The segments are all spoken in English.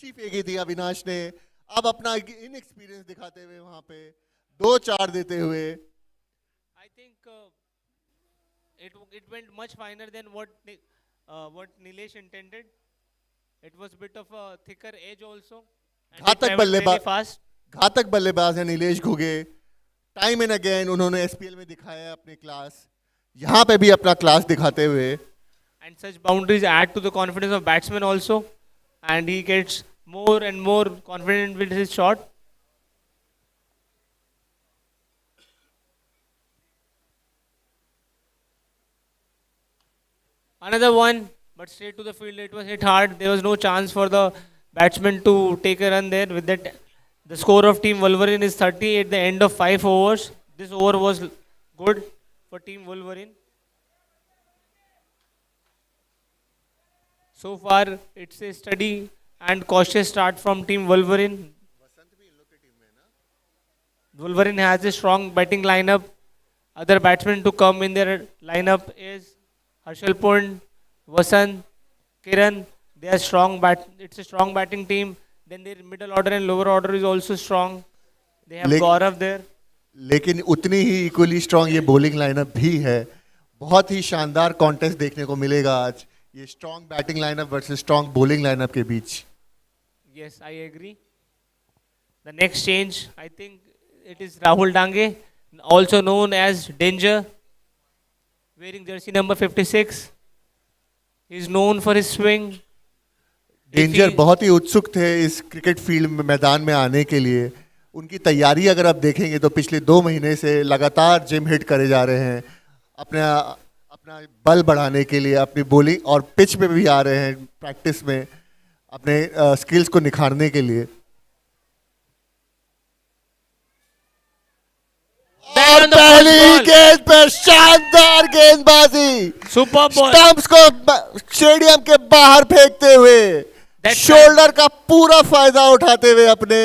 अच्छी फेंकी थी अविनाश ने, अब अपना इनएक्सपीरियंस दिखाते हुए वहां पे 2-4 देते हुए। I think it went much finer than what Nilesh intended. It was a bit of a thicker edge also, and it घातक traveled really बल्लेबाज fast. घातक बल्लेबाज है Nilesh Ghuge. Time and again उन्होंने एसपीएल में दिखाया है अपनी क्लास, यहाँ पे भी अपना क्लास दिखाते हुए। And such boundaries add to the confidence of batsman also, and he gets more and more confident with his shot. Another one, but straight to the field. It was hit hard. There was no chance for the batsman to take a run there. With that, the score of Team Wolverine is 30 at the end of 5 overs. This over was good for Team Wolverine. So far, it's a steady and cautious start from Team Wolverine. Wolverine has a strong batting lineup. Other batsmen to come in their lineup is Harshal Pund, Vasant, Kiran. They are strong It's a strong batting team. Then their middle order and lower order is also strong. They have Gaurav there. लेकिन उतनी ही equally strong ये bowling lineup भी है। बहुत ही शानदार contest देखने को मिलेगा आज, ये strong batting lineup versus strong bowling lineup के बीच। Yes, I agree. The next change, I think it is Rahul Dange, also known as Danger, wearing jersey number 56. He is known for his swing. Danger बहुत ही उत्सुक थे इस cricket field में मैदान में आने के लिए। उनकी तैयारी अगर आप देखेंगे तो पिछले 2 महीने से लगातार जिम हिट करे जा रहे हैं, अपना अपना बल बढ़ाने के लिए, अपनी बॉलिंग और पिच पे भी आ रहे हैं प्रैक्टिस में अपने स्किल्स को निखारने के लिए। और पहली गेंद पर शानदार गेंदबाजी, सुपर बॉल, स्टंप्स को स्टेडियम के बाहर फेंकते हुए, शोल्डर का पूरा फायदा उठाते हुए अपने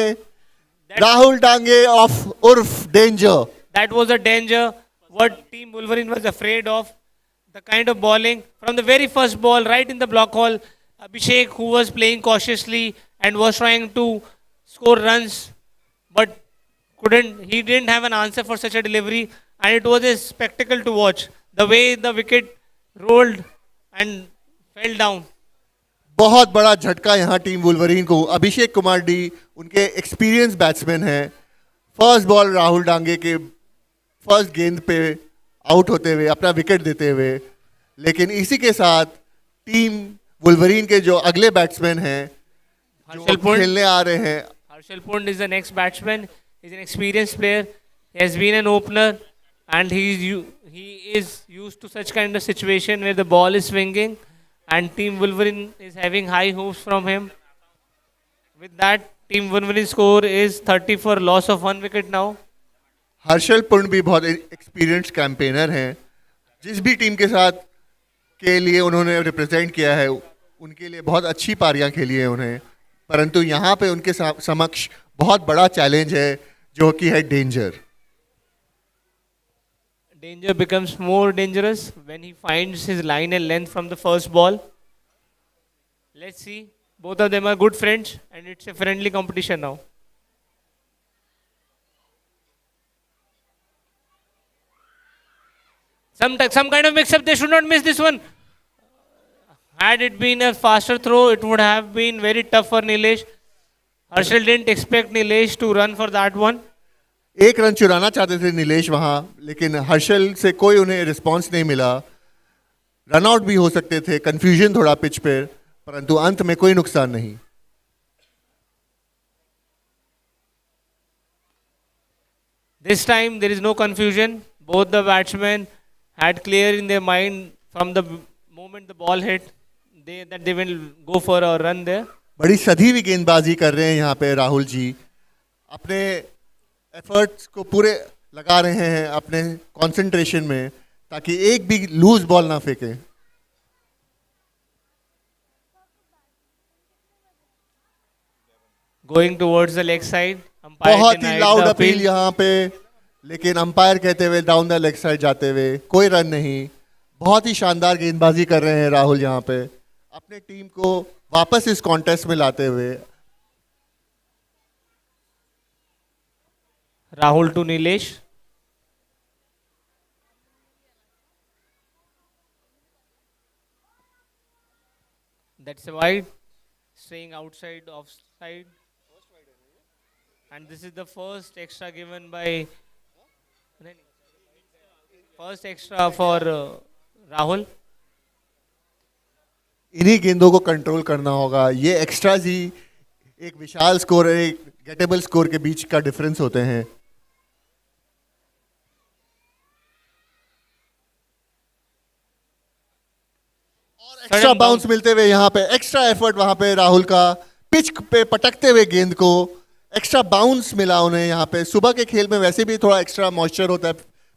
राहुल डांगे ऑफ उर्फ danger. That was a danger. What Team Wolverine was afraid of, the kind of bowling from the very first ball, right in the block hole. Abhishek, who was playing cautiously and was trying to score runs, but he didn't have an answer for such a delivery, and it was a spectacle to watch. The way the wicket rolled and fell down. बहुत बड़ा झटका यहाँ team Wolverine को। Abhishek Kumar D उनके experience batsman हैं। First ball Rahul Dange के first गेंद पे आउट होते हुए अपना विकेट देते हुए, लेकिन इसी के साथ टीम वुल्वरीन के जो अगले बैट्समैन हैं जो खेलने आ रहे हैं, Harshal Pund is the next batsman. He's an experienced player. He has been an opener, and he is used to such kind of situation where the ball is swinging, and Team Wolverine is having high hopes from him. With that, Team Wolverine score is 30 for loss of 1 wicket now. Harshal Pund भी बहुत experienced campaigner हैं। जिस भी team के साथ के लिए उन्होंने रिप्रेजेंट किया है उनके लिए बहुत अच्छी पारियां खेली है उन्हें, परंतु यहाँ पे उनके समक्ष बहुत बड़ा चैलेंज है जो कि है danger. Danger becomes more dangerous when he finds his line and length from the first ball. Let's see. Both of them are good friends, and it's a friendly competition now. Some kind of mix-up. They should not miss this one. Had it been a faster throw, it would have been very tough for Nilesh. Harshal didn't expect Nilesh to run for that one. एक run चुराना चाहते थे नीलेश वहां, लेकिन हर्षल से कोई उन्हें response नहीं मिला। रन आउट भी हो सकते थे, कंफ्यूजन थोड़ा पिच पे, परंतु अंत में कोई नुकसान नहीं। This time there is no confusion. Both the batsmen had clear in their mind from the moment the ball hit that they will go for a run there. बड़ी सधी हुई गेंदबाजी कर रहे हैं यहाँ पे राहुल जी, अपने एफर्ट्स को पूरे लगा रहे हैं अपने कंसंट्रेशन में ताकि एक भी लूज बॉल ना फेंके। Going towards the leg side. बहुत ही लाउड अपील यहाँ पे, लेकिन अंपायर कहते हुए डाउन द लेग साइड जाते हुए कोई रन नहीं। बहुत ही शानदार गेंदबाजी कर रहे हैं राहुल यहाँ पे, अपने टीम को वापस इस कॉन्टेस्ट में लाते हुए, Rahul to Nilesh. That's a wide, staying outside offside. And this is the first extra given by first extra for Rahul. इन्हीं गेंदों को कंट्रोल करना होगा। ये एक्स्ट्राज ही एक विशाल स्कोर, एक गेटेबल स्कोर के बीच का डिफरेंस होते हैं। और एक्स्ट्रा बाउंस मिलते हुए यहाँ पे एक्स्ट्रा एफर्ट वहां पे राहुल का, पिच पे पटकते हुए गेंद को एक्स्ट्रा बाउंस मिला उन्हें। यहाँ पे सुबह के खेल में वैसे भी थोड़ा एक्स्ट्रा मॉइस्चर होता है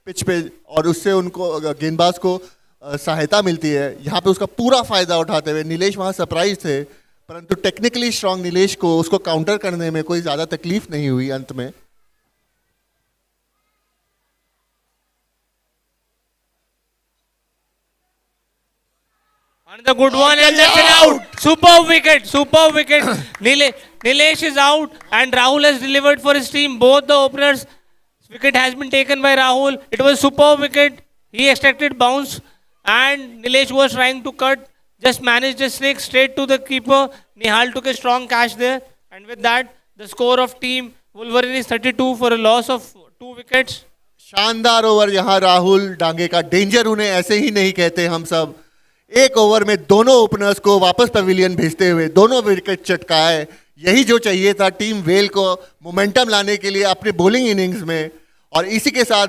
पिच पे और उससे उनको गेंदबाज को सहायता मिलती है। यहाँ पे उसका पूरा फायदा उठाते हुए नीलेश वहाँ सरप्राइज थे, परंतु टेक्निकली स्ट्रांग नीलेश को उसको काउंटर करने में कोई ज्यादा तकलीफ नहीं हुई अंत में। Another good one and that's an out. Superb wicket, superb wicket. Nilesh is out and Rahul has delivered for his team. Both the openers, wicket has been taken by Rahul. It was a superb wicket. He extracted bounce and Nilesh was trying to cut. Just managed a snake straight to the keeper. Nihal took a strong catch there. And with that, the score of team Wolverine is 32 for a loss of 2 wickets. शानदार over यहाँ राहुल डांगे का। Danger उन्हें ऐसे ही नहीं कहते हम सब। एक ओवर में दोनों ओपनर्स को वापस पवेलियन भेजते हुए दोनों विकेट चटकाए। यही जो चाहिए था टीम वेल को मोमेंटम लाने के लिए अपने बॉलिंग इनिंग्स में। और इसी के साथ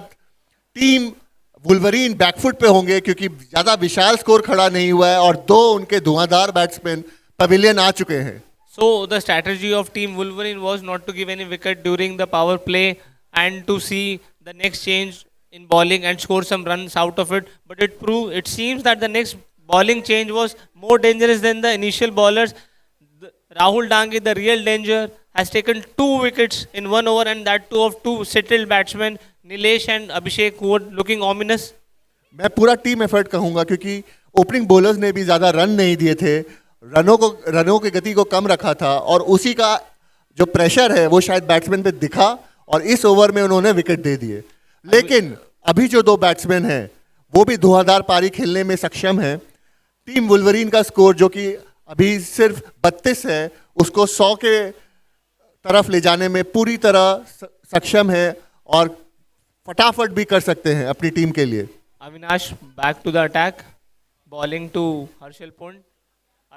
टीम वुल्वरीन बैकफुट पे होंगे क्योंकि ज्यादा विशाल स्कोर खड़ा नहीं हुआ है और दो उनके धुआंधार बैट्समैन पवेलियन आ चुके हैं। So the strategy of team Wolverine was not to give any wicket during the power play and to see the next change in bowling and score some runs out of it. But it seems that the next bowling change was more dangerous than the initial bowlers. Rahul Dangi, the real danger, has taken 2 wickets in 1 over and that too of 2 settled batsmen, Nilesh and Abhishek, who were looking ominous. मैं पूरा team effort कहूंगा क्योंकि opening bowlers ने भी ज्यादा run नहीं दिए थे, रनों की गति को कम रखा था और उसी का जो प्रेशर है वो शायद बैट्समैन पे दिखा और इस ओवर में उन्होंने विकेट दे दिए। लेकिन अभी जो दो बैट्समैन हैं वो भी धुआंधार पारी खेलने में सक्षम हैं। टीम वुल्वरीन का स्कोर जो कि अभी सिर्फ 32 है उसको 100 के तरफ ले जाने में पूरी तरह सक्षम है और फटाफट भी कर सकते हैं अपनी टीम के लिए। Avinash back to the attack, bowling to Harshal Pund.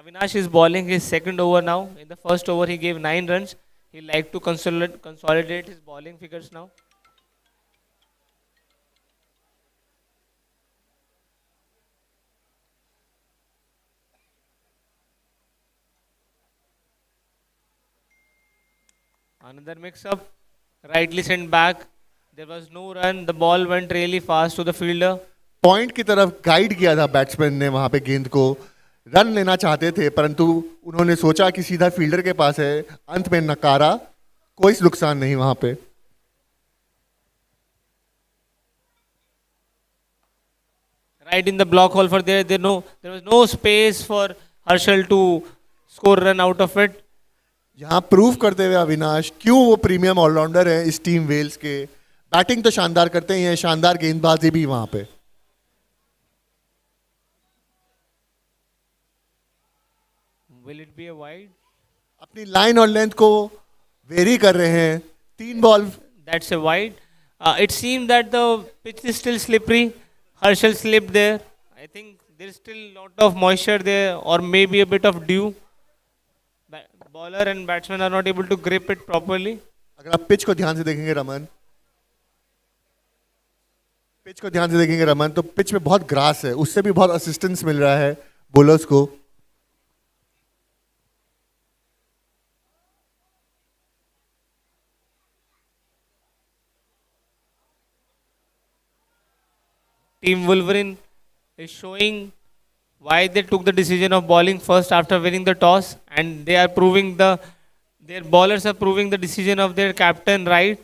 Avinash is bowling his second over now. In the first over he gave 9 runs. He like to consolidate his bowling figures now. Another mix-up, rightly sent back. There was no run. The ball went really fast to the fielder. Point की तरफ guide किया था batsman ने वहां पे गेंद को। Run लेना चाहते थे परंतु उन्होंने सोचा कि सीधा फील्डर के पास है, अंत में नकारा। कोई नुकसान नहीं वहां पे। Right in the block hole for there was no space for Harshal to score run out of it. यहाँ प्रूव करते हुए अविनाश क्यों वो प्रीमियम ऑलराउंडर है इस टीम वेल्स के। बैटिंग तो शानदार करते ही हैं, शानदार गेंदबाजी भी वहां पे। Will it be a wide? अपनी लाइन और लेंथ को वेरी कर रहे हैं। 3 ball. That's a wide. It seemed that the pitch is still slippery. Harshal slipped there. I think there is still lot of moisture there or maybe a bit of dew. Bowler and batsman are not able to grip it properly. अगर आप pitch को ध्यान से देखेंगे रमन, तो pitch में बहुत grass है, उससे भी बहुत असिस्टेंस मिल रहा है बॉलर्स को। Team Wolverine is showing why they took the decision of bowling first after winning the toss, and their bowlers are proving the decision of their captain right,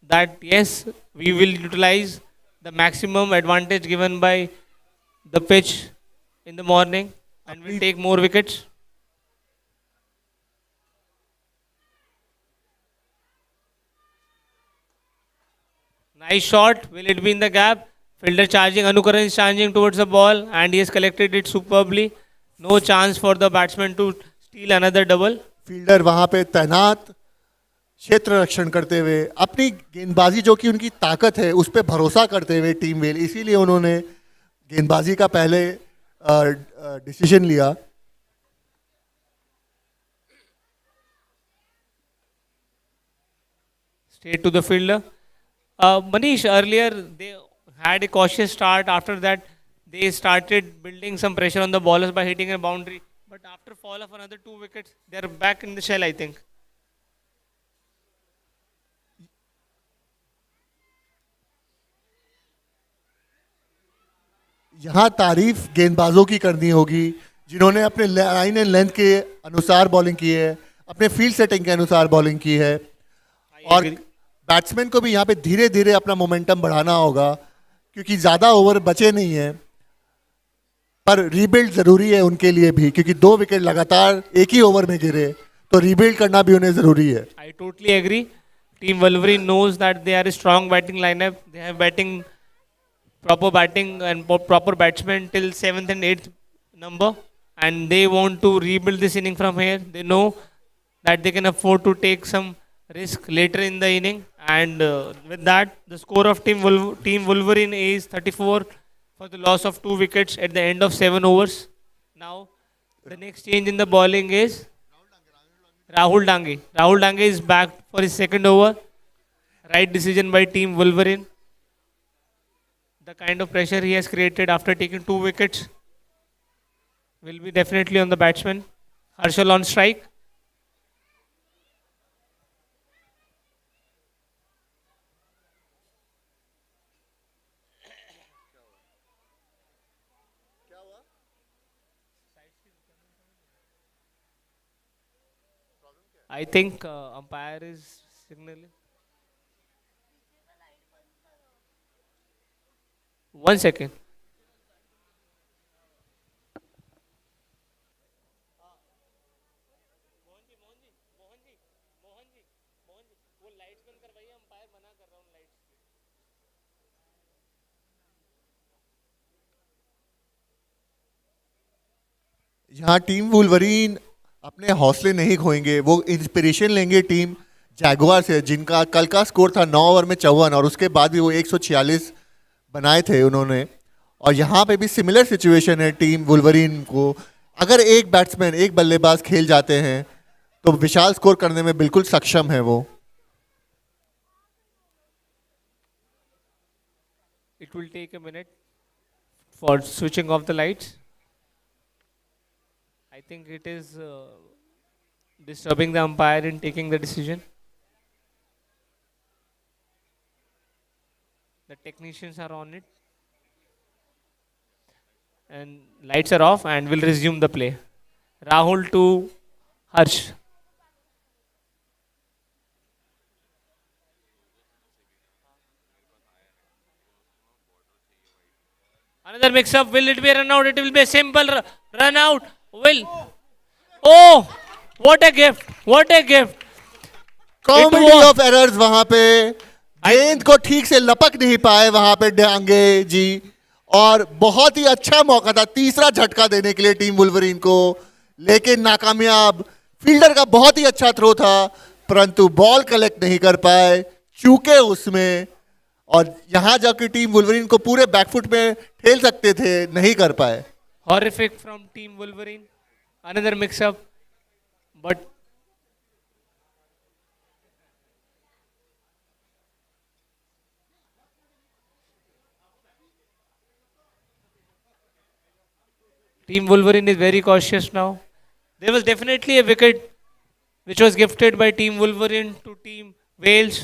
that yes, we will utilize the maximum advantage given by the pitch in the morning and will take more wickets. Nice shot. Will it be in the gap? Fielder charging. Anukaran is charging towards the ball and he has collected it superbly. No chance for the batsman to steal another double. Fielder वहां पे तैनात, क्षेत्र रक्षण करते हुए अपनी गेंदबाजी जो कि उनकी ताकत है उस पर भरोसा करते हुए टीम वेल, इसीलिए उन्होंने गेंदबाजी का पहले डिसीजन लिया. Straight to the fielder. Manish, earlier they had a cautious start. After that, they started building some pressure on the bowlers by hitting a boundary. But after fall of another 2 wickets, they are back in the shell, I think. यहाँ तारीफ गेंदबाजों की करनी होगी जिन्होंने अपने line and length के अनुसार बॉलिंग की है, अपने फील्ड सेटिंग के अनुसार बॉलिंग की है. और बैट्समैन को भी यहाँ पे धीरे धीरे अपना मोमेंटम बढ़ाना होगा क्योंकि ज़्यादा ओवर बचे नहीं हैं. पर रीबिल्ड ज़रूरी है उनके लिए भी क्योंकि 2 विकेट लगातार एक ही ओवर में गिरे, तो रीबिल्ड करना भी उन्हें ज़रूरी है. I totally agree. Team Wolverine knows that they are a strong batting lineup. They have proper batting and proper batsmen till 7th and 8th number. And they want to rebuild this inning from here. They know that they can afford to take some risk later in the inning. And with that, the score of Team Wolverine is 34 for the loss of 2 wickets at the end of 7 overs. Now, the next change in the bowling is Rahul Dange. Rahul Dange is back for his second over. Right decision by Team Wolverine. The kind of pressure he has created after taking 2 wickets will be definitely on the batsman. Harshal on strike. I think umpire is signaling. 1 second. यहाँ team Wolverine अपने हौसले नहीं खोएंगे, वो inspiration लेंगे team Jaguar से जिनका कल का स्कोर था 9 ओवर में 54 और उसके बाद भी वो 146 बनाए थे उन्होंने. और यहाँ पे भी सिमिलर सिचुएशन है टीम वुल्वरीन को. अगर एक बैट्समैन एक बल्लेबाज खेल जाते हैं तो विशाल स्कोर करने में बिल्कुल सक्षम है वो. It will take a minute for switching off the lights. I think it is disturbing the umpire in taking the decision. The technicians are on it. And lights are off and we'll resume the play. Rahul to Harsh. Another mix up. Will it be a run out? It will be a simple run out. Will. Oh, what a gift. What a gift. Comedy of errors वहां पे. गेंद को ठीक से लपक नहीं पाए वहां पे डांगे जी. और बहुत ही अच्छा मौका था तीसरा झटका देने के लिए टीम वुल्वरीन को, लेकिन नाकामयाब. फील्डर का बहुत ही अच्छा थ्रो था परंतु बॉल कलेक्ट नहीं कर पाए, चूके उसमें. और यहां जाकर टीम वुल्वरीन को पूरे बैकफुट में ठेल सकते थे, नहीं कर पाए. Horrific from Team Wolverine. Another mix-up. But Team Wolverine is very cautious now. There was definitely a wicket which was gifted by Team Wolverine to Team Wales.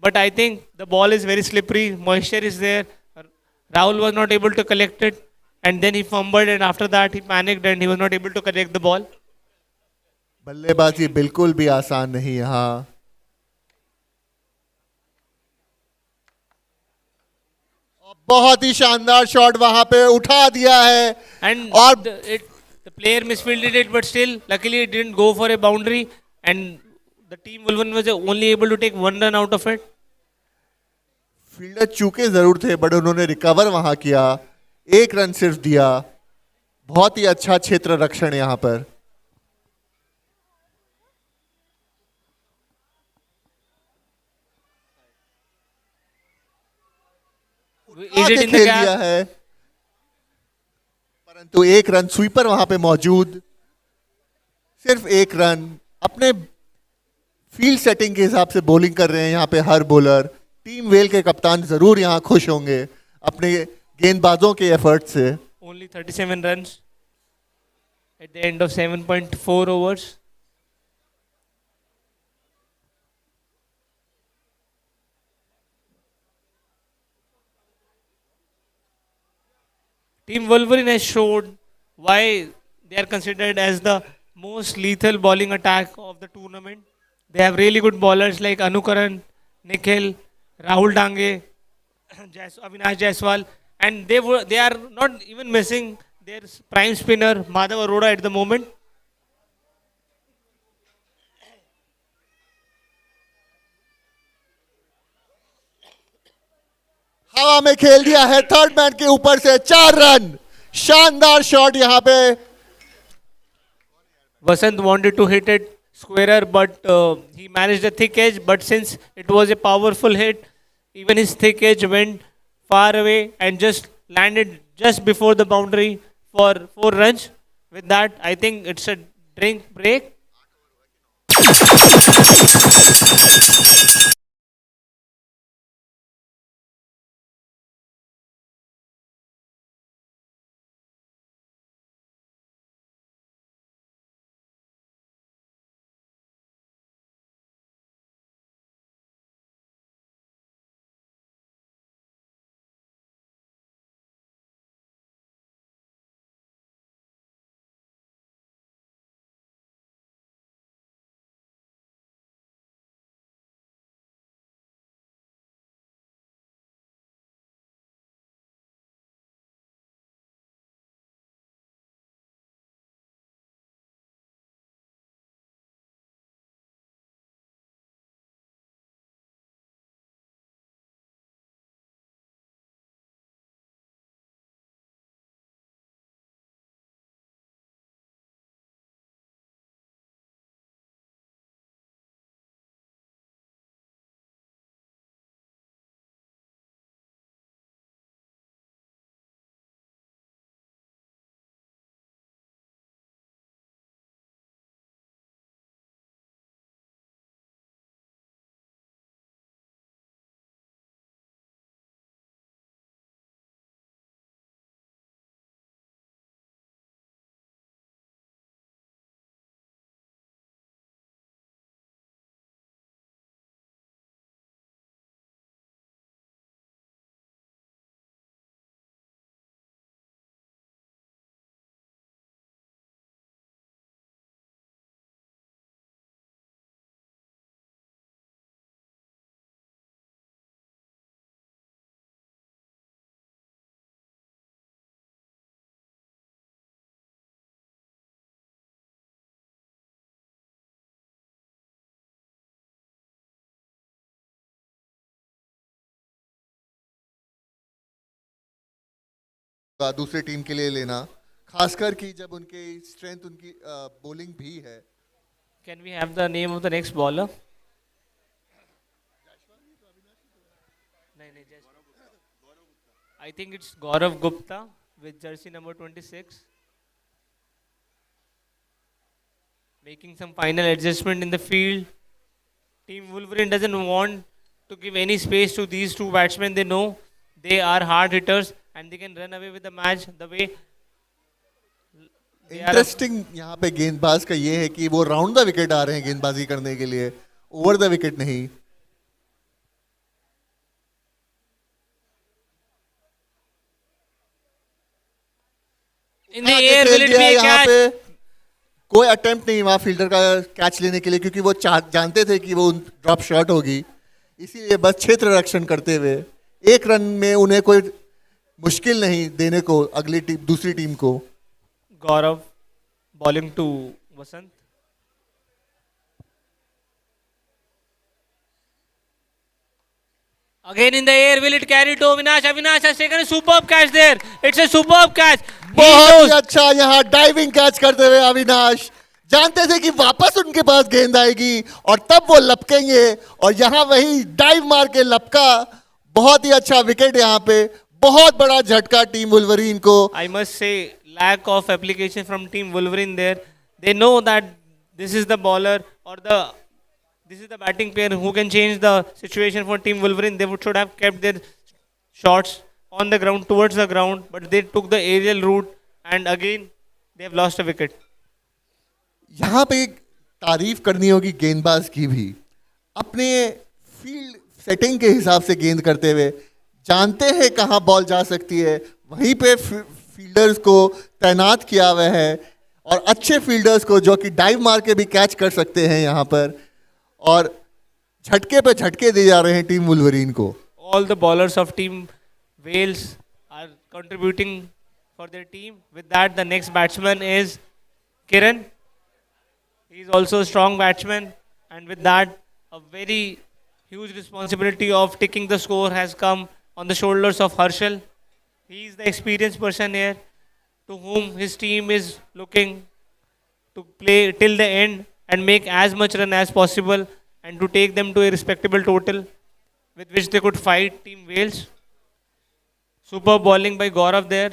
But I think the ball is very slippery. Moisture is there. Rahul was not able to collect it. And then he fumbled and after that he panicked and he was not able to collect the ball. बल्लेबाजी बिल्कुल भी आसान नहीं यहाँ. बहुत ही शानदार shot वहां पे उठा दिया है. And और the player misfielded it, but still, luckily it didn't go for a boundary. And the team Wolverine was only able to take 1 run out of it. Fielder चूके जरूर थे बट उन्होंने रिकवर वहां किया, एक रन सिर्फ दिया। बहुत ही अच्छा क्षेत्र रक्षण यहां पर। Is it आके in the खेल gap? दिया है, परंतु एक रन स्वीपर वहां पे मौजूद, सिर्फ एक रन। अपने फील्ड सेटिंग के हिसाब से बॉलिंग कर रहे हैं यहाँ पे हर बॉलर। टीम वेल के कप्तान जरूर यहाँ खुश होंगे अपने गेंदबाजों के एफर्ट से। Only 37 runs at the end of 7.4 overs. Team Wolverine has showed why they are considered as the most lethal bowling attack of the tournament. They have really good bowlers like Anukaran, Nikhil, Rahul Dange, Avinash Jaiswal, and they are not even missing their prime spinner Madhav Arora at the moment. हवा में खेल दिया है third man के ऊपर से, 4 run. शानदार shot यहाँ पे। Vasant wanted to hit it squarer, but he managed a thick edge. But since it was a powerful hit, even his thick edge went far away and just landed just before the boundary for 4 runs. With that, I think it's a drink break. दूसरे team के लिए लेना, खासकर कि जब उनके strength उनकी bowling भी है। Can we have the name of the next bowler? नहीं, I think it's Gaurav Gupta with jersey number 26. Making some final adjustment in the field. Team Wolverine doesn't want to give any space to these two batsmen. They know they are hard hitters and they can run away with the match the way they are. Interesting यहाँ पे गेंदबाज का ये है कि वो round the wicket आ रहे हैं गेंदबाजी करने के लिए, ओवर द विकेट नहीं। In the air, will it be a यहाँ catch? पे कोई अटेम्प्ट नहीं वहां फील्डर का कैच लेने के लिए, क्योंकि वो जानते थे कि वो ड्रॉप शॉट होगी, इसीलिए बस क्षेत्र रक्षण करते हुए एक रन में उन्हें कोई मुश्किल नहीं देने को अगली टीम दूसरी टीम को। Gaurav bowling to Vasant. Again in the air, will it carry to Avinash? Avinash has taken a superb catch there. It's a superb catch. He बहुत ही knows. अच्छा यहाँ डाइविंग कैच करते हुए अविनाश जानते थे कि वापस उनके पास गेंद आएगी और तब वो लपकेंगे और यहाँ वही डाइव मार के लपका बहुत ही अच्छा विकेट यहाँ पे बहुत बड़ा झटका टीम वुल्वरीन को I must say, lack of application from Team Wolverine there. They know that this is the bowler or this is the batting player who can change the situation for Team Wolverine. They should have kept their shots on the ground towards the ground, but they took the aerial route and again they have lost a wicket. यहाँ पे एक तारीफ करनी होगी गेंदबाज की भी अपने फील्ड सेटिंग के हिसाब से गेंद करते हुए जानते हैं कहाँ बॉल जा सकती है वहीं पे फील्डर्स को तैनात किया हुआ है और अच्छे फील्डर्स को जो कि डाइव मार के भी कैच कर सकते हैं यहाँ पर और झटके पे झटके दे जा रहे हैं टीम वुल्वरीन को. All the bowlers of Team Wales are contributing for their team. With that, the next batsman is Kiran. He is also a strong batsman, and with that, a very huge responsibility of taking the score has come on the shoulders of Harshal. He is the experienced person here, to whom his team is looking to play till the end and make as much run as possible and to take them to a respectable total with which they could fight Team Wales. Super bowling by Gaurav there.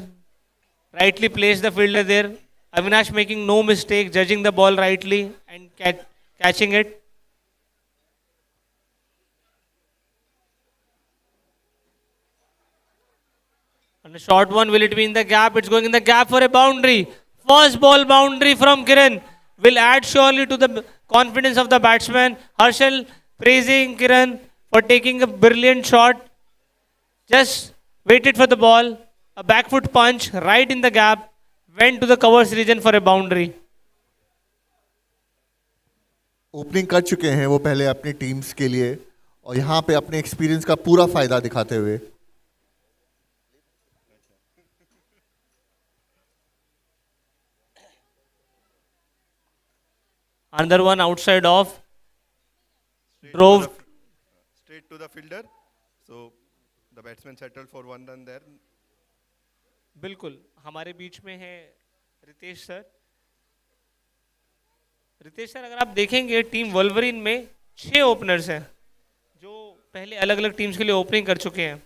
Rightly placed the fielder there. Avinash making no mistake, judging the ball rightly and catching it. And a short one, will it be in the gap? It's going in the gap for a boundary. First ball boundary from Kiran will add surely to the confidence of the batsman. Harshal praising Kiran for taking a brilliant shot. Just waited for the ball. A back foot punch right in the gap. Went to the covers region for a boundary. Opening कर चुके हैं वो पहले अपनी teams के लिए और यहाँ पे अपने एक्सपीरियंस का पूरा फायदा दिखाते हुए. Another one outside off. Straight Drove. straight to the fielder. So the batsman settled for one run there. बिल्कुल हमारे बीच में है रितेश सर. रितेश सर अगर आप देखेंगे टीम वोल्वरिन में 6 ओपनर्स हैं जो पहले अलग अलग टीम्स के लिए ओपनिंग कर चुके हैं.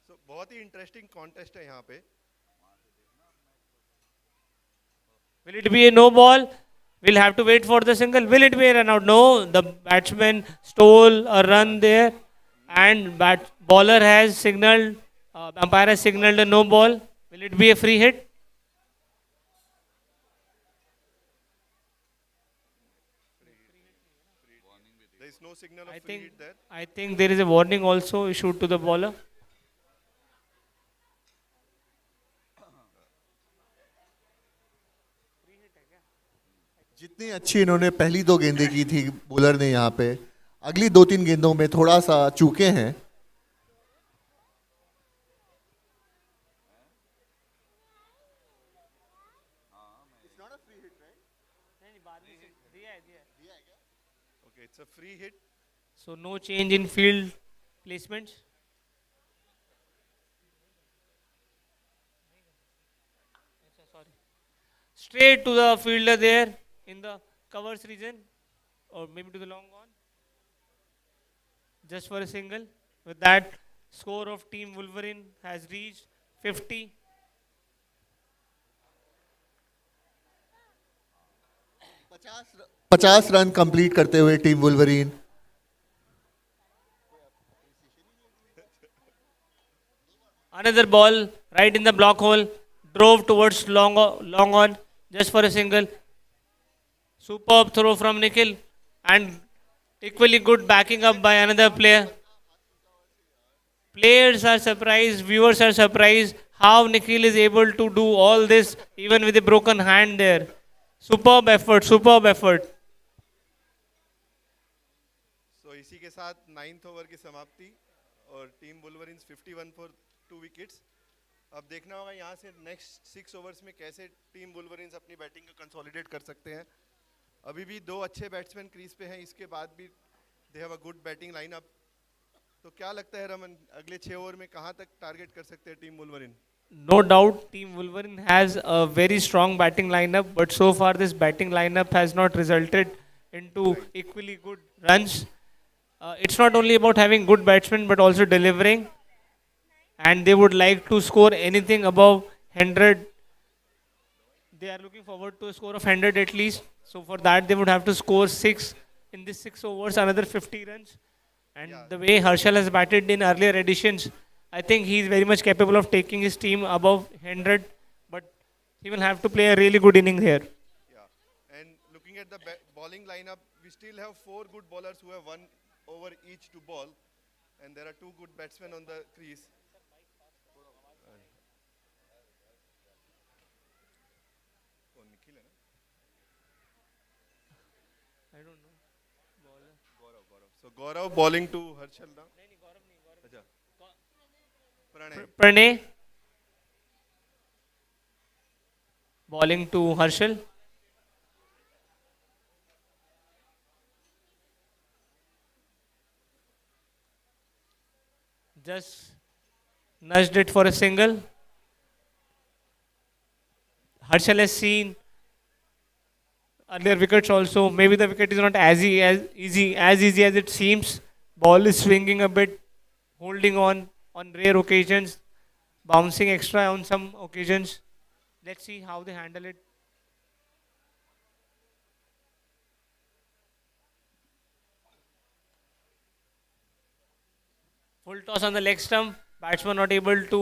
So बहुत ही इंटरेस्टिंग कॉन्टेस्ट है यहाँ पे. Will it be a no ball? We'll have to wait for the single. Will it be a run out? No, the batsman stole a run there and bowler has signaled, umpire has signaled a no ball. Will it be a free hit? There is no signal of I free think hit there. I think there is a warning also issued to the bowler. जितनी अच्छी इन्होंने पहली 2 गेंदें की थी bowler ने यहाँ पे अगली 2-3 गेंदों में थोड़ा सा चूके हैं. Okay, it's a free hit. So no change in field placements. Straight to the fielder there in the covers region or maybe to the long on. Just for a single. With that, score of Team Wolverine has reached 50. पचास run complete करते हुए team Wolverine. Another ball right in the block hole. Drove towards long on just for a single. Superb throw from Nikhil and equally good backing up by another player. Players are surprised, viewers are surprised how Nikhil is able to do all this even with a broken hand there. Superb effort, superb effort. So इसी के साथ 9th over की समाप्ति और team बुलवरिन्स 51 for 2 wickets. अब देखना होगा यहाँ से नेक्स्ट 6 ओवर्स में कैसे टीम बुलवरिन्स अपनी बैटिंग को कंसोलिडेट कर सकते हैं. अभी भी 2 अच्छे बैट्समैन क्रीज पे हैं. इसके बाद भी they have a good batting lineup. तो क्या लगता है रमन, अगले 6 ओवर में कहाँ तक टारगेट कर सकते हैं team Wolverine? No doubt, Team Wolverine has a very strong batting lineup, but so far this batting lineup has not resulted into Right. equally good runs. It's not only about having good batsmen, but also delivering, and they would like to score anything above 100. They are looking forward to a score of 100 at least. So for that, they would have to score six in this 6 overs, another 50 runs. And Yeah. the way Harshal has batted in earlier editions, I think he is very much capable of taking his team above 100. But he will have to play a really good inning here. Yeah. And looking at the bowling lineup, we still have 4 good bowlers who have 1 over each to bowl, and there are 2 good batsmen on the crease. कौन, निखिल है ना? I don't know. Gaurav. So Gaurav bowling to Harshal now. अच्छा. Pranay. Pranay bowling to Harshal. Just nudged it for a single. Harshal has seen earlier wickets also. Maybe the wicket is not as easy as it seems. Ball is swinging a bit, holding on rare occasions, bouncing extra on some occasions. Let's see how they handle it. Full toss on the leg stump. Batsman not able to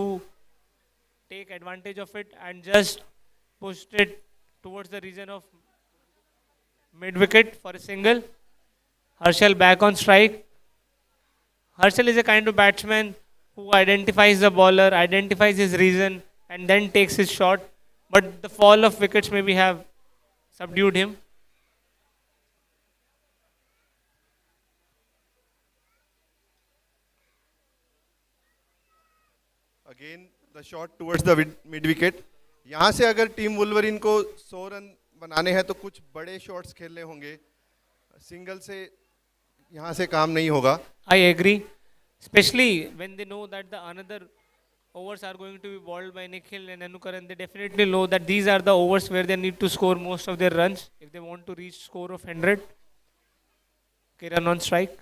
take advantage of it and just pushed it towards the region of mid wicket for a single. Harshal back on strike. Harshal is a kind of batsman who identifies the bowler, identifies his reason, and then takes his shot. But the fall of wickets maybe have subdued him. Again the shot towards the mid wicket. यहाँ से अगर team Wolverine को 100 run बनाने हैं तो कुछ बड़े shots खेलने होंगे. सिंगल से यहाँ से काम नहीं होगा. I agree, especially when they know that the another overs are going to be bowled by Nikhil and Anukaran. They definitely know that these are the overs where they need to score most of their runs if they want to reach score of 100. Kiran on strike.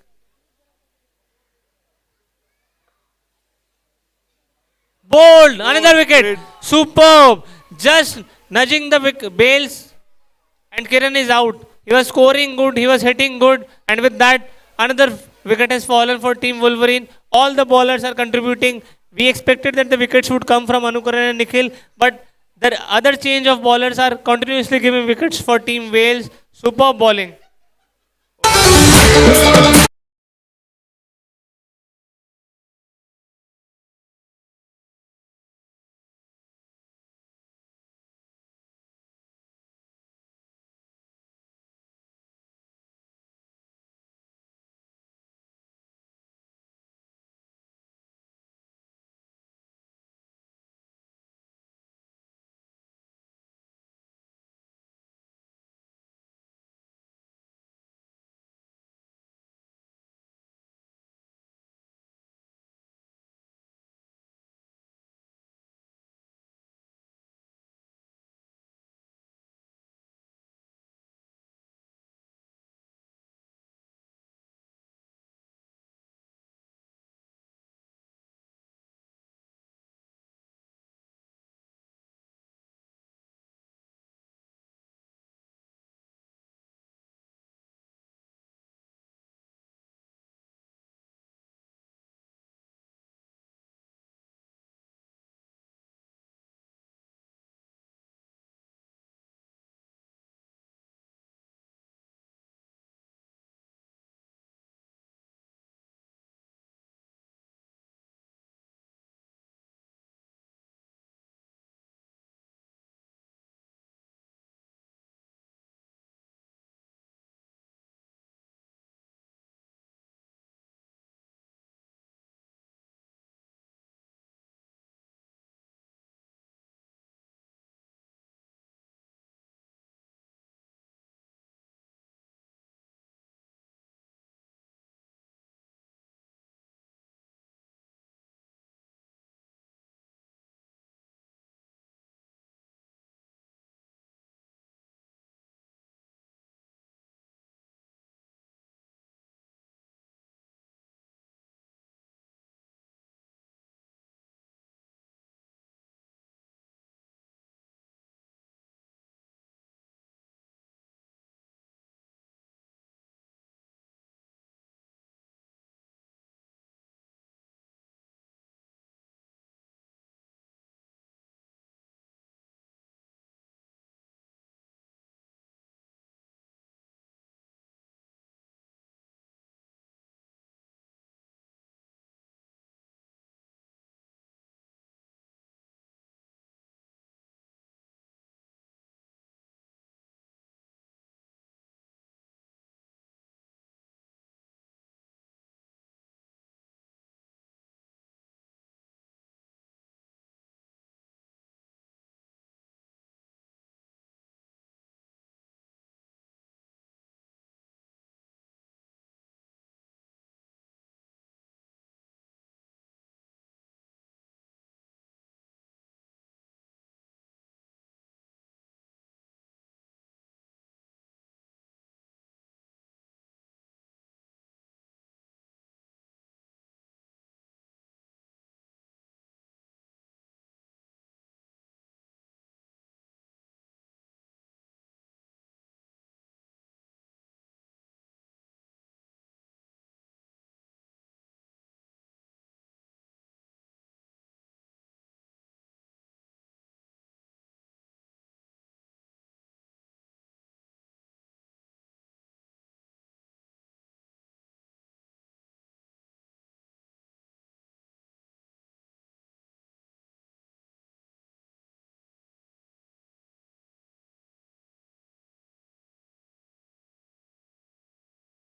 Bowled, another wicket. Great. Superb. Just nudging the bails, and Kiran is out. He was scoring good, he was hitting good, and with that, another wicket has fallen for Team Wolverine. All the bowlers are contributing. We expected that the wickets would come from Anukaran and Nikhil, but the other change of bowlers are continuously giving wickets for Team Wales. Superb bowling.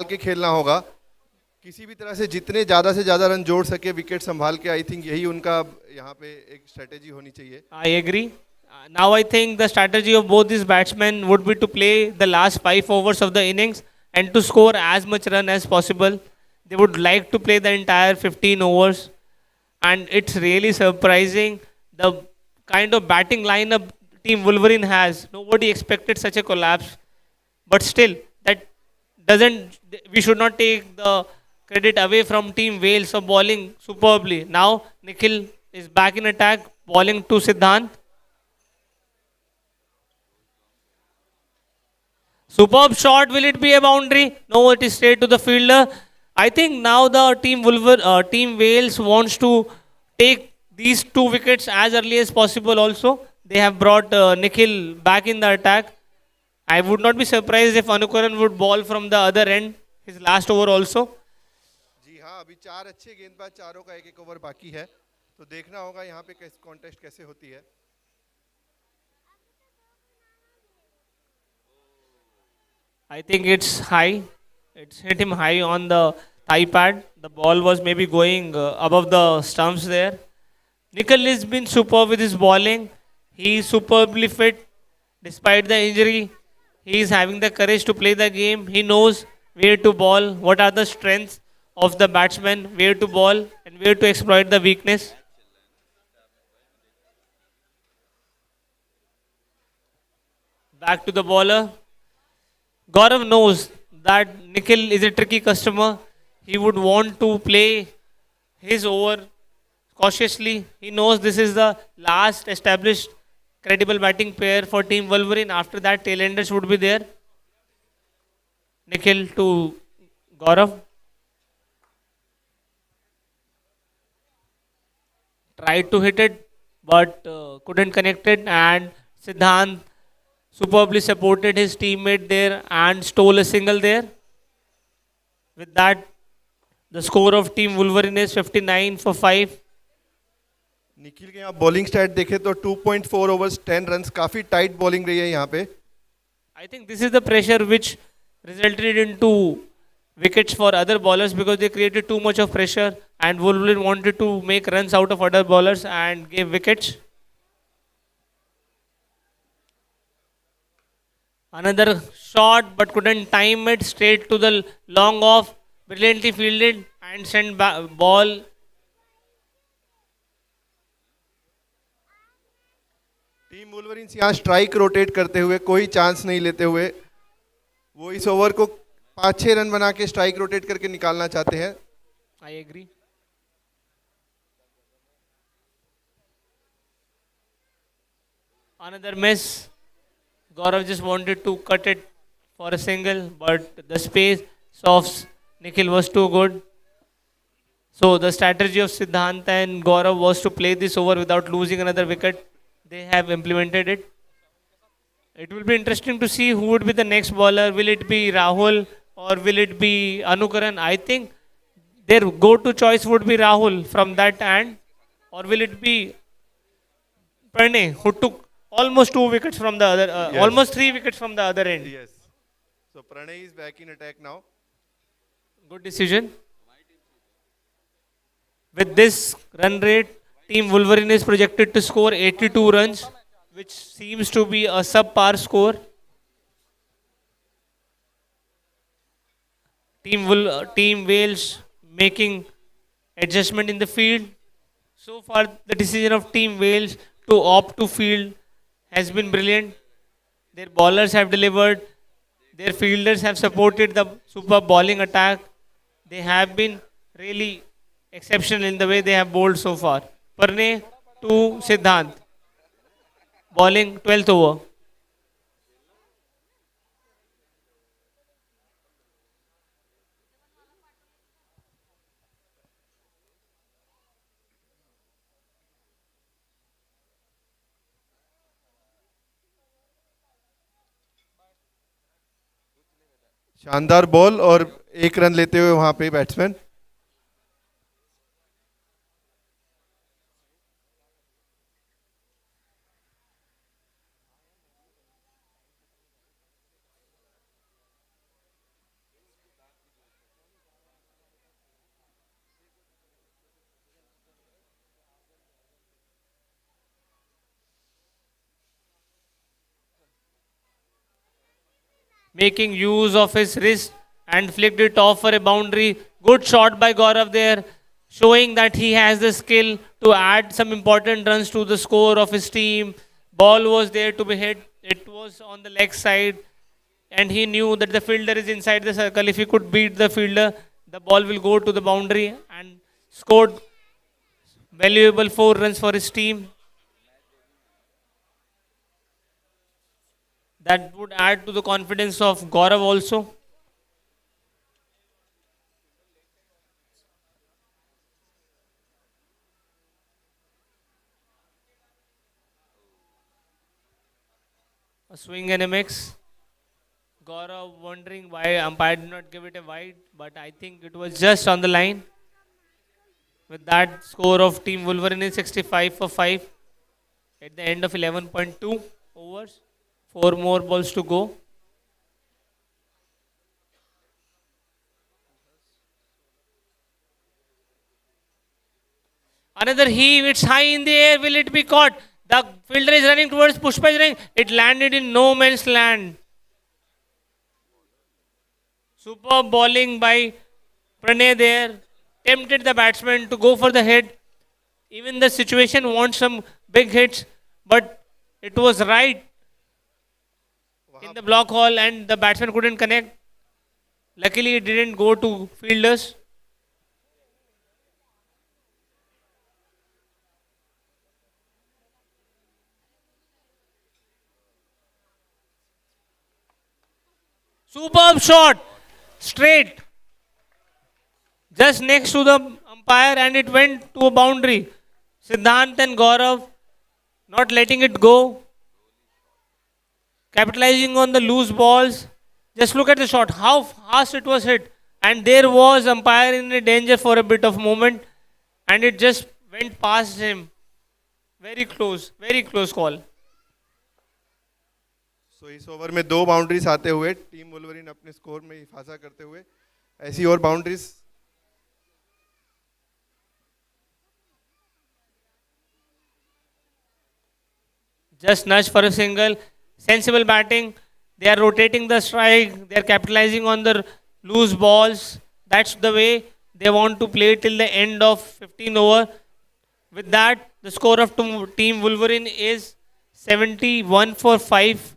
के खेलना होगा, किसी भी तरह से जितने ज़्यादा से ज़्यादा रन जोड़ सके विकेट संभाल के। आई थिंक यही उनका यहाँ पे एक स्ट्रेटेजी होनी चाहिए। I agree. Now I think the strategy of both these batsmen would be to play the last 5 overs of the innings and to score as much run as possible. They would like to play the entire 15 overs, and it's really surprising the kind of batting lineup Team Wolverine has. Nobody expected such a collapse, but still, that doesn't. We should not take the credit away from Team Wales for bowling superbly. Now Nikhil is back in attack, bowling to Siddhant. Superb shot. Will it be a boundary? No, it is straight to the fielder. I think now the team Wales wants to take these 2 wickets as early as possible. Also, they have brought Nikhil back in the attack. I would not be surprised if Anukaran would bowl from the other end his last over also. जी हाँ, अभी 4 अच्छे गेंदबाज, चारों का एक एक over बाकी है, तो देखना होगा यहाँ पे कॉन्टेस्ट कैसे होती है। I think it's high. It's hit him high on the thigh pad. The ball was maybe going above the stumps there. Nikhil has been superb with his bowling. He is superbly fit despite the injury. He is having the courage to play the game. He knows where to bowl, what are the strengths of the batsman, where to bowl, and where to exploit the weakness. Back to the bowler. Gaurav knows that Nikhil is a tricky customer. He would want to play his over cautiously. He knows this is the last established credible batting pair for Team Wolverine. After that, tailenders would be there. Nikhil to Gaurav. Tried to hit it, but couldn't connect it. And Siddhant superbly supported his teammate there and stole a single there. With that, the score of Team Wolverine is 59 for 5. Nikhil के यहाँ bowling stat देखे तो 2.4 overs 10 runs, काफी tight bowling रही है यहाँ पे। I think this is the pressure which resulted into wickets for other bowlers because they created too much of pressure and Wolverine wanted to make runs out of other bowlers and gave wickets. Another shot but couldn't time it straight to the long off. Brilliantly fielded and sent ball. Team Wolverines यहाँ strike rotate करते हुए, कोई chance नहीं लेते हुए, वो इस over को 5-6 रन बना के स्ट्राइक रोटेट करके निकालना चाहते हैं। I agree. Another miss. Gaurav just wanted to cut it for a single, but the space of Nikhil was too good. So the strategy of Siddhant and Gaurav was to play this over without losing another wicket. They have implemented it. It will be interesting to see who would be the next bowler. Will it be Rahul or will it be Anukaran? I think their go-to choice would be Rahul from that end, or will it be Pranay who took almost 2 wickets from the other, Yes. almost 3 wickets from the other end. Yes. So Pranay is back in attack now. Good decision. With this run rate, Team Wolverine is projected to score 82 runs, which seems to be a subpar score. Team Wales making adjustment in the field. So far, the decision of Team Wales to opt to field has been brilliant. Their bowlers have delivered. Their fielders have supported the super bowling attack. They have been really exceptional in the way they have bowled so far. Parne to Siddhant. Bowling 12th over. शानदार ball और 1 run लेते हुए वहां पे batsman. making use of his wrist and flicked it off for a boundary. Good shot by Gaurav there, showing that he has the skill to add some important runs to the score of his team. Ball was there to be hit. It was on the leg side, and he knew that the fielder is inside the circle. If he could beat the fielder, the ball will go to the boundary, and scored valuable 4 runs for his team. That would add to the confidence of Gaurav also. A swing and a mix. Gaurav wondering why umpire did not give it a wide, but I think it was just on the line. With that score of Team Wolverine is 65 for 5 at the end of 11.2 overs. 4 more balls to go. Another heave, it's high in the air. Will it be caught? The fielder is running towards Pushpa is running. It landed in no man's land. Superb bowling by Pranay there. Tempted the batsman to go for the hit. Even the situation wants some big hits, but it was right in the block hole and the batsman couldn't connect. Luckily, it didn't go to fielders. Superb shot, straight, just next to the umpire, and it went to a boundary. Siddhant and Gaurav not letting it go, capitalizing on the loose balls. Just look at the shot, how fast it was hit, and there was umpire in a danger for a bit of moment, and it just went past him. Very close call. सो इस over में 2 boundaries आते हुए team Wolverine अपने score में हिफाजा करते हुए ऐसी और boundaries Just nudge for a single. Sensible batting. They are rotating the strike. They are capitalizing on the loose balls. That's the way they want to play till the end of 15 over. With that, the score of Team Wolverine is 71 for 5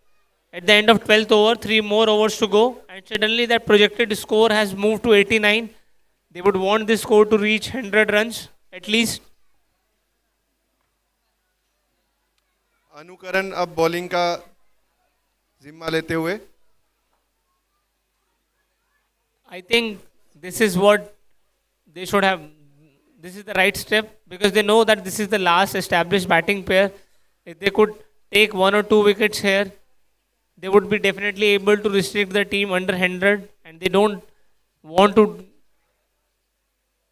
at the end of 12th over. 3 more overs to go. And suddenly that projected score has moved to 89. They would want this score to reach 100 runs at least. अनुकरण अब bowling का जिम्मा लेते हुए I think this is what they should have. This is the right step because they know that this is the last established batting pair. If they could take 1 or 2 wickets here, they would be definitely able to restrict the team under 100, and they don't want to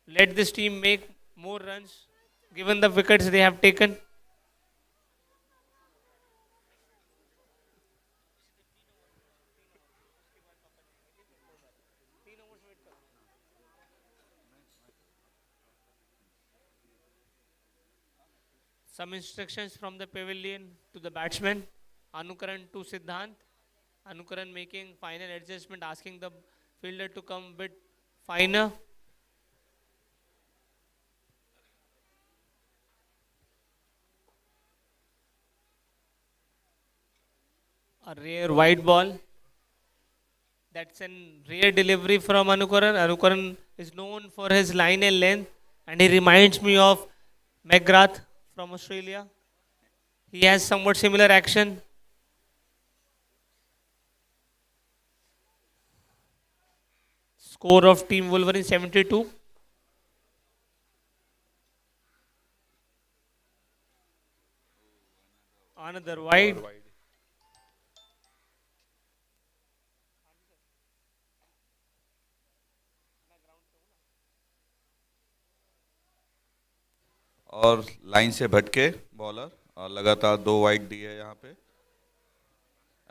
let this team make more runs given the wickets they have taken. Some instructions from the pavilion to the batsman. Anukaran to Siddhant. Anukaran making final adjustment, asking the fielder to come a bit finer. A rare wide ball. That's a rare delivery from Anukaran. Anukaran is known for his line and length, and he reminds me of McGrath from Australia. He has somewhat similar action. Score of Team Wolverine 72. Another wide. और line से भटके bowler और लगातार 2 wide दिए यहाँ पे।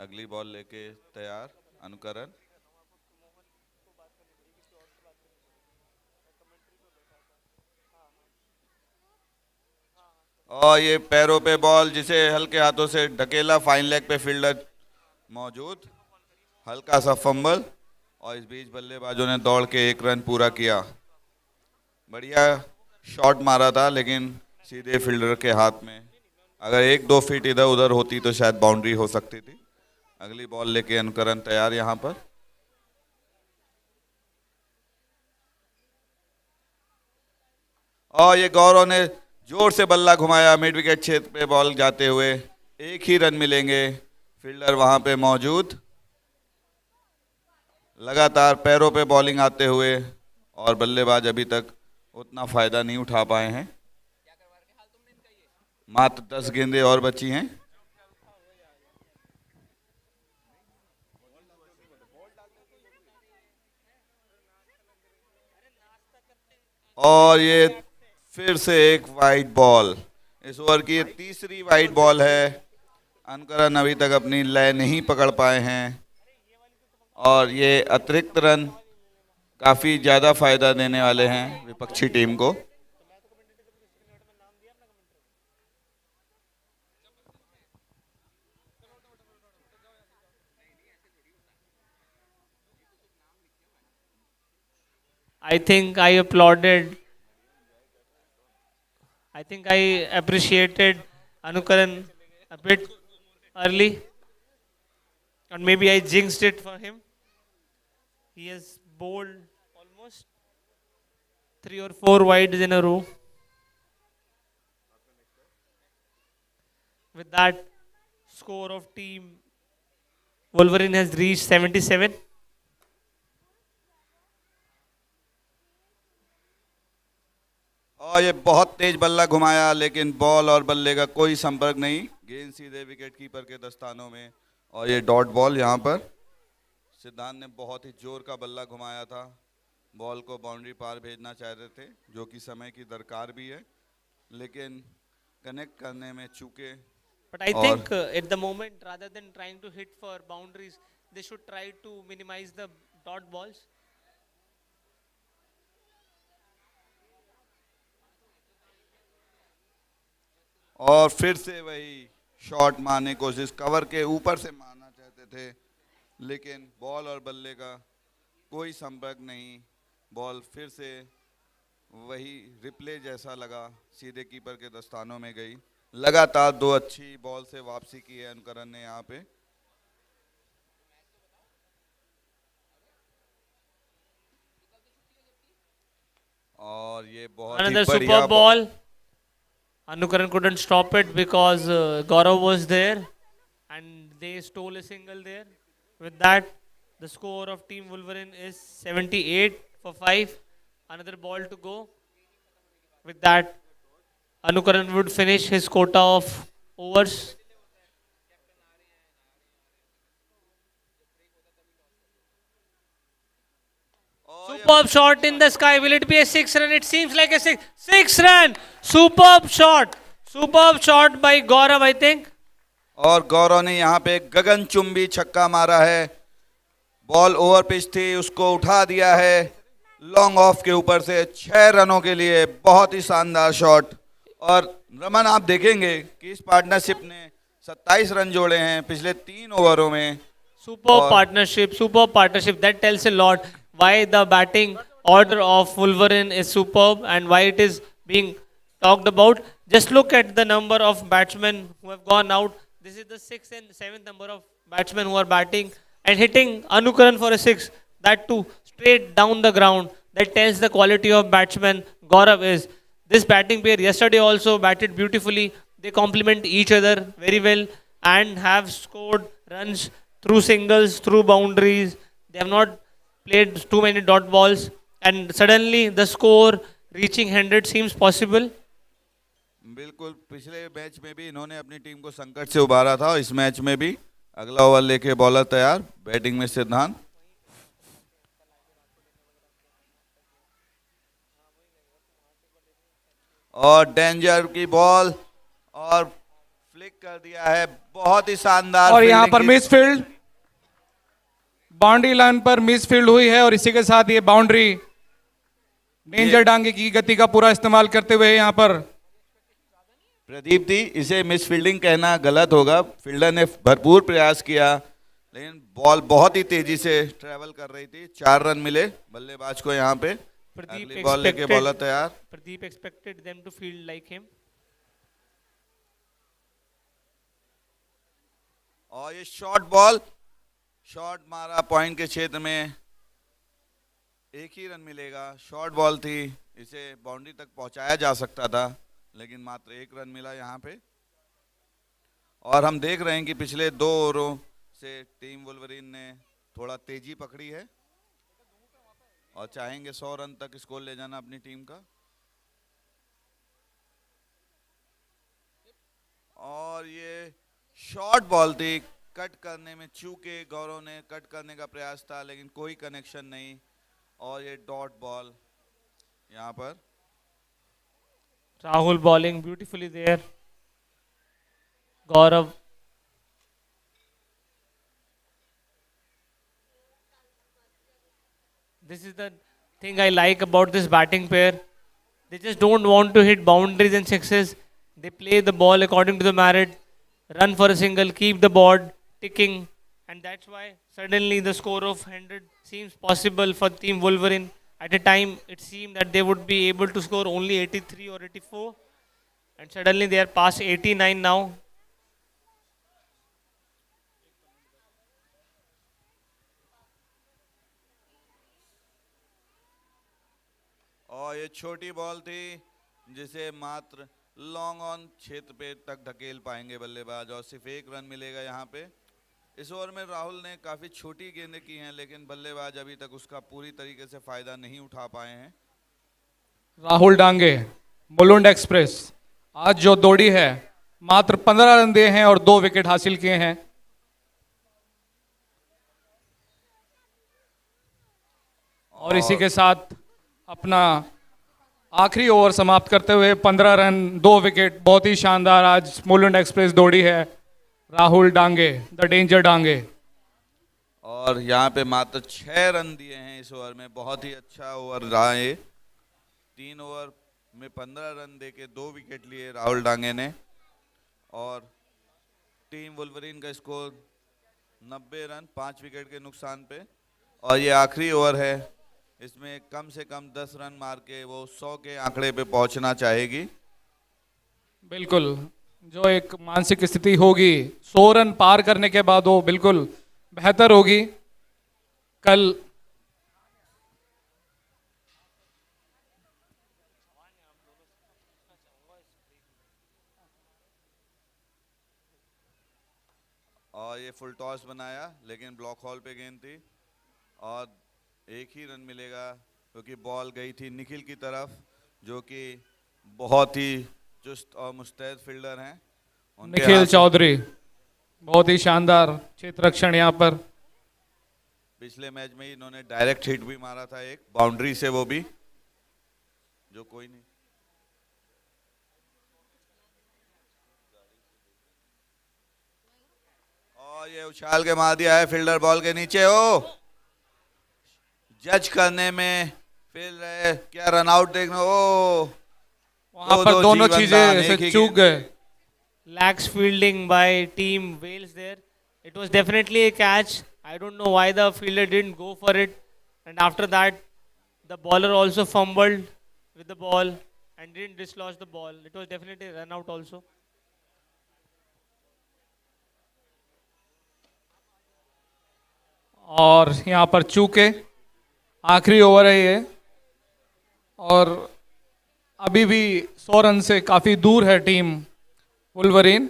अगली ball लेके तैयार अनुकरण। और ये पैरों पे बॉल जिसे हल्के हाथों से ढकेला, फाइन लेग पे फील्डर मौजूद। हल्का सा फंबल और इस बीच बल्लेबाजों ने दौड़ के 1 रन पूरा किया। बढ़िया शॉट मारा था लेकिन सीधे फील्डर के हाथ में। अगर 1-2 फीट इधर उधर होती तो शायद बाउंड्री हो सकती थी। अगली बॉल लेके अनुकरण तैयार यहां पर। और ये गौरव ने जोर से बल्ला घुमाया मिड विकेट क्षेत्र पे बॉल जाते हुए। 1 ही रन मिलेंगे। फील्डर वहां पे मौजूद। लगातार पैरों पे बॉलिंग आते हुए और बल्लेबाज अभी तक उतना फायदा नहीं उठा पाए हैं। मात्र 10 गेंदें और बची हैं। और ये फिर से एक वाइड बॉल। इस ओवर की ये तीसरी वाइड बॉल है। अनुकरण अभी तक अपनी लय नहीं पकड़ पाए हैं और ये अतिरिक्त रन काफ़ी ज़्यादा फायदा देने वाले हैं विपक्षी टीम को। I think I appreciated Anukaran a bit early, or maybe I jinxed it for him. He has bowled almost 3 or 4 wides in a row. With that, score of team Wolverine has reached 77. और ये बहुत तेज बल्ला घुमाया लेकिन ball और बल्ले का कोई संपर्क नहीं। गेंद सीधे विकेट कीपर के दस्तानों में और ये डॉट बॉल यहाँ पर। सिद्धांत ने बहुत ही जोर का बल्ला घुमाया था। बॉल को बाउंड्री पार भेजना चाह रहे थे जो कि समय की दरकार भी है लेकिन कनेक्ट करने में चूके। But I think at the moment, rather than trying to hit for boundaries, they should try to minimize the dot balls. और फिर से वही शॉट मारने की कोशिश, कवर के ऊपर से मारना चाहते थे लेकिन बॉल और बल्ले का कोई संपर्क नहीं। बॉल फिर से वही रिप्ले जैसा लगा, सीधे कीपर के दस्तानों में गई। लगातार 2 अच्छी बॉल से वापसी की है अनुकरण ने यहाँ पे। और ये बहुत ही Another बढ़िया super ball. Anukaran couldn't stop it because Gaurav was there and they stole a single there. With that, the score of Team Wolverine is 78 for 5. Another ball to go. With that, Anukaran would finish his quota of overs. Superb shot in the sky. Will it be a 6 run? It seems like a 6 run. Superb shot. Superb shot by Gaurav, I think. और गौरव ने यहाँ पे गगनचुंबी छक्का मारा है। Ball over pitch थी, उसको उठा दिया है लॉन्ग ऑफ के ऊपर से 6 रनों के लिए। बहुत ही शानदार शॉट। और रमन, आप देखेंगे कि इस पार्टनरशिप ने 27 रन जोड़े हैं पिछले 3 ओवरों में। Superb partnership. That tells a lot why the batting order of Wolverine is superb and why it is being talked about. Just look at the number of batsmen who have gone out. This is the 6th and 7th number of batsmen who are batting and hitting Anukaran for a 6. That too, straight down the ground. That tells the quality of batsman Gaurav is. This batting pair yesterday also batted beautifully. They complement each other very well and have scored runs through singles, through boundaries. They have not played too many dot balls and suddenly the score reaching 100 seems possible. बिल्कुल, पिछले match में भी इन्होंने अपनी team को संकट से उबारा था। इस मैच में भी अगला ओवर लेके बॉलर तैयार। बैटिंग में सिद्धांत। और डेंजर की बॉल और फ्लिक कर दिया है। बहुत ही शानदार। और यहाँ पर मिसफील्ड, बाउंड्री लाइन पर मिसफील्ड हुई है और इसी के साथ ये बाउंड्री डेंजर डांगे की गति का पूरा इस्तेमाल करते हुए यहाँ पर। प्रदीप जी, इसे मिसफील्डिंग कहना गलत होगा। फील्डर ने भरपूर प्रयास किया लेकिन बॉल बहुत ही तेजी से ट्रेवल कर रही थी। 4 रन मिले बल्लेबाज को यहाँ पे। Pradeep अगली बॉल लेके expected- बॉलर तैयार। Pradeep expected them to field like him. और ये शॉट मारा पॉइंट के क्षेत्र में, 1 ही रन मिलेगा। शॉर्ट बॉल थी, इसे बाउंड्री तक पहुंचाया जा सकता था, लेकिन मात्र 1 रन मिला यहाँ पे। और हम देख रहे हैं कि पिछले 2 ओवरों से टीम वुल्वरीन ने थोड़ा तेजी पकड़ी है और चाहेंगे 100 रन तक स्कोर ले जाना अपनी टीम का। और ये शॉर्ट बॉल थी, कट करने में चूके गौरव ने कट करने का प्रयास था, लेकिन कोई कनेक्शन नहीं। और ये डॉट बॉल यहाँ पर। Rahul bowling beautifully there. Gaurav. This is the thing I like about this batting pair. They just don't want to hit boundaries and sixes. They play the ball according to the merit, run for a single, keep the board ticking, and that's why suddenly the score of 100 seems possible for Team Wolverine. At a time, it seemed that they would be able to score only 83 or 84, and suddenly they are past 89 now. और ये छोटी ball थी जिसे मात्र long on क्षेत्र पे तक धकेल पाएंगे बल्लेबाज, और सिर्फ 1 रन मिलेगा यहाँ पे। इस ओवर में राहुल ने काफ़ी छोटी गेंदें की हैं, लेकिन बल्लेबाज अभी तक उसका पूरी तरीके से फ़ायदा नहीं उठा पाए हैं। राहुल डांगे, मुलुंड एक्सप्रेस, आज जो दौड़ी है मात्र 15 रन दिए हैं और 2 विकेट हासिल किए हैं। और इसी के साथ अपना आखिरी ओवर समाप्त करते हुए 15 रन 2 विकेट, बहुत ही शानदार आज मुलुंड एक्सप्रेस दौड़ी है। Rahul Dange, the danger Dange. और यहाँ पे मात्र 6 रन दिए हैं इस ओवर में। बहुत ही अच्छा ओवर रहा है। 3 ओवर में 15 रन देके 2 विकेट लिए राहुल डांगे ने। और टीम वुल्वरीन का स्कोर 90 रन 5 विकेट के नुकसान पे। और ये आखिरी ओवर है, इसमें कम से कम 10 रन मार के वो 100 के आंकड़े पे पहुंचना चाहेगी। बिल्कुल, जो एक मानसिक स्थिति होगी 100 रन पार करने के बाद वो बिल्कुल बेहतर होगी। कल और ये फुल टॉस बनाया, लेकिन ब्लॉक हॉल पे गेंद थी और 1 ही रन मिलेगा, क्योंकि बॉल गई थी निखिल की तरफ, जो कि बहुत ही चुस्त और मुस्तैद फील्डर हैं। उनके निखिल हाथ से चौधरी, बहुत ही शानदार क्षेत्र रक्षण यहाँ पर। पिछले मैच में ही इन्होंने डायरेक्ट हिट भी मारा था, एक बाउंड्री से, वो भी जो कोई नहीं। और ये उछाल के मार दिया है फील्डर बॉल के नीचे। ओ जज करने में फेल रहे, क्या रन आउट देखना। ओ वहां पर दोनों जीवन चीजें दान, ऐसे एक ही चूक गेंद। गए। Lax fielding by Team Wales there. It was definitely a catch. I don't know why the fielder didn't go for it. And after that, the bowler also fumbled with the ball and didn't dislodge the ball. It was definitely a run out also. और यहाँ पर चूके, आखिरी over है ये, और अभी भी 100 रन से काफी दूर है team Wolverine.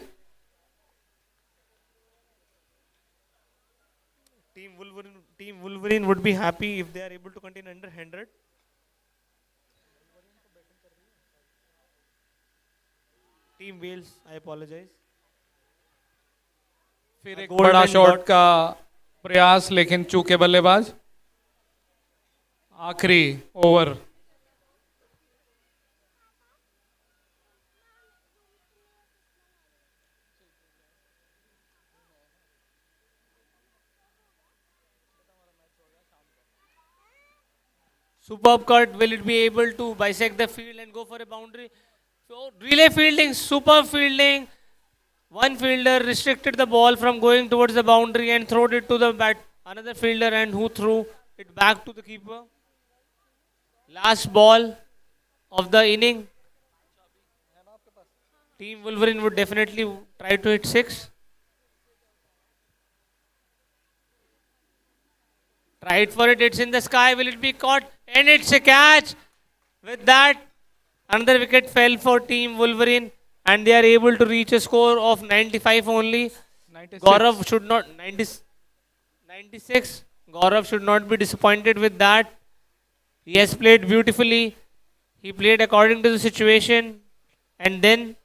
Team Wolverine would be happy if they are able to contain under 100. Team Wales, I apologize. फिर एक golden बड़ा शॉट dot. का प्रयास, लेकिन चूके बल्लेबाज। आखिरी over. Superb cut. Will it be able to bisect the field and go for a boundary? So relay fielding, super fielding. One fielder restricted the ball from going towards the boundary and threw it to the bat. Another fielder and who threw it back to the keeper. Last ball of the inning. Team Wolverine would definitely try to hit 6. Tried for it, it's in the sky. Will it be caught? And it's a catch. With that, another wicket fell for Team Wolverine and they are able to reach a score of 95 only. 96. Gaurav should not 96. Gaurav should not be disappointed with that. He has played beautifully. He played according to the situation and then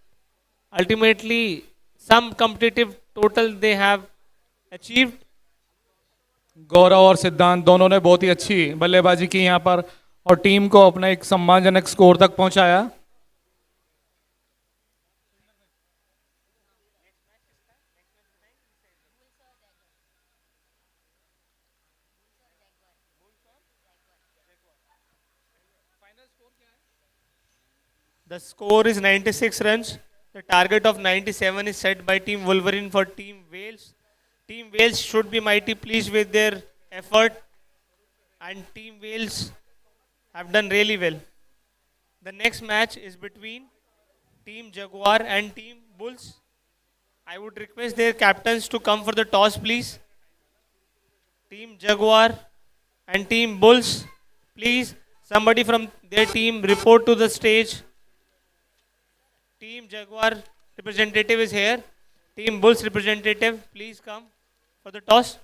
ultimately some competitive total they have achieved. गौरव और सिद्धांत दोनों ने बहुत ही अच्छी बल्लेबाजी की यहाँ पर और टीम को अपना एक सम्मानजनक स्कोर तक पहुंचाया. The score is 96 runs. The target of 97 is set by Team Wolverine for Team Wales. Team Wales should be mighty pleased with their effort and Team Wales have done really well. The next match is between Team Jaguar and Team Bulls. I would request their captains to come for the toss, please. Team Jaguar and Team Bulls, please, somebody from their team report to the stage. Team Jaguar representative is here. Team Bulls representative, please come for the toss.